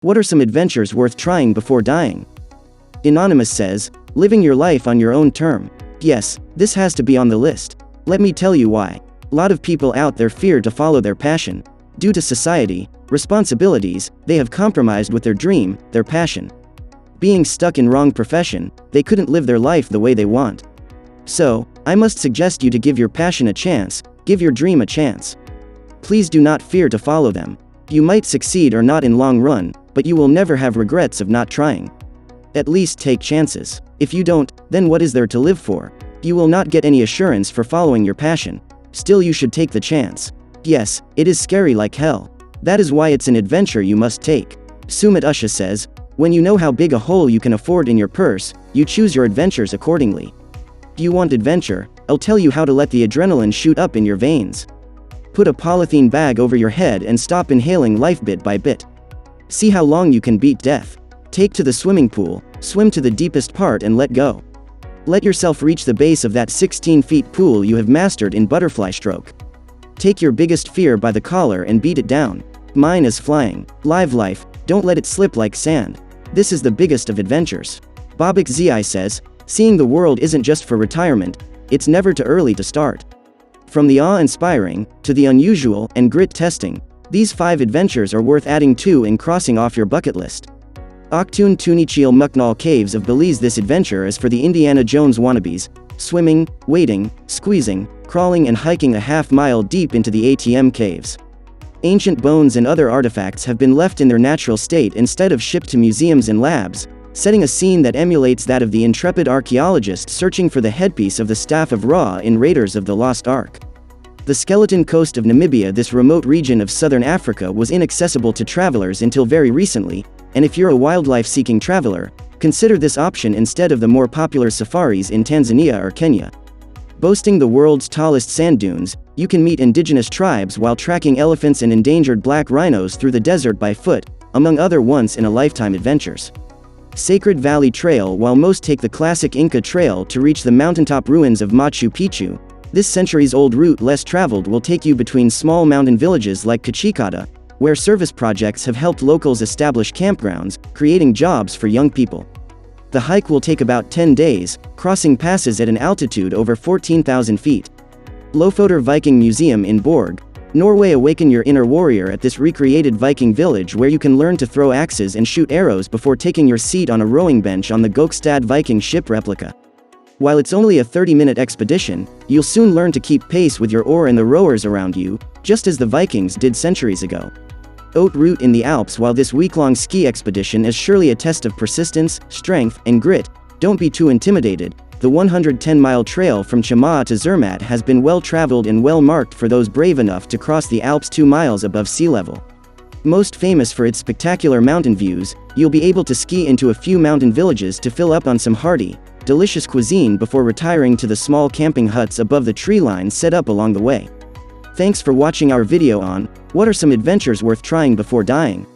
What are some adventures worth trying before dying? Anonymous says, living your life on your own term. Yes, this has to be on the list. Let me tell you why. A lot of people out there fear to follow their passion. Due to society, responsibilities, they have compromised with their dream, their passion. Being stuck in wrong profession, they couldn't live their life the way they want. So, I must suggest you to give your passion a chance, give your dream a chance. Please do not fear to follow them. You might succeed or not in long run, but you will never have regrets of not trying. At least take chances. If you don't, then what is there to live for? You will not get any assurance for following your passion. Still, you should take the chance. Yes, it is scary like hell. That is why it's an adventure you must take. Sumit Usha says, when you know how big a hole you can afford in your purse, you choose your adventures accordingly. Do you want adventure? I'll tell you how to let the adrenaline shoot up in your veins. Put a polythene bag over your head and stop inhaling life bit by bit. See how long you can beat death. Take to the swimming pool, swim to the deepest part and let go. Let yourself reach the base of that 16 feet pool you have mastered in butterfly stroke. Take your biggest fear by the collar and beat it down. Mine is flying. Live life, don't let it slip like sand. This is the biggest of adventures. Bobak Zi says, seeing the world isn't just for retirement, it's never too early to start. From the awe-inspiring, to the unusual, and grit-testing, these 5 adventures are worth adding to and crossing off your bucket list. Octune Toonichil Muknal Caves of Belize. This adventure is for the Indiana Jones wannabes, swimming, wading, squeezing, crawling and hiking a half-mile deep into the ATM caves. Ancient bones and other artifacts have been left in their natural state instead of shipped to museums and labs, setting a scene that emulates that of the intrepid archaeologist searching for the headpiece of the Staff of Ra in Raiders of the Lost Ark. The skeleton coast of Namibia. This remote region of southern Africa was inaccessible to travelers until very recently, and if you're a wildlife-seeking traveler, consider this option instead of the more popular safaris in Tanzania or Kenya. Boasting the world's tallest sand dunes, you can meet indigenous tribes while tracking elephants and endangered black rhinos through the desert by foot, among other once-in-a-lifetime adventures. Sacred Valley Trail. While most take the classic Inca Trail to reach the mountaintop ruins of Machu Picchu, this centuries-old route, less traveled, will take you between small mountain villages like Kachikata, where service projects have helped locals establish campgrounds, creating jobs for young people. The hike will take about 10 days, crossing passes at an altitude over 14,000 feet. Fodor Viking Museum in Borg, Norway. Awaken your inner warrior at this recreated Viking village where you can learn to throw axes and shoot arrows before taking your seat on a rowing bench on the Gokstad Viking ship replica. While it's only a 30-minute expedition, you'll soon learn to keep pace with your oar and the rowers around you, just as the Vikings did centuries ago. Haute route in the Alps. While this week-long ski expedition is surely a test of persistence, strength, and grit, don't be too intimidated. The 110-mile trail from Chama'a to Zermatt has been well-traveled and well-marked for those brave enough to cross the Alps 2 miles above sea level. Most famous for its spectacular mountain views, you'll be able to ski into a few mountain villages to fill up on some hearty, delicious cuisine before retiring to the small camping huts above the tree line set up along the way. Thanks for watching our video on what are some adventures worth trying before dying.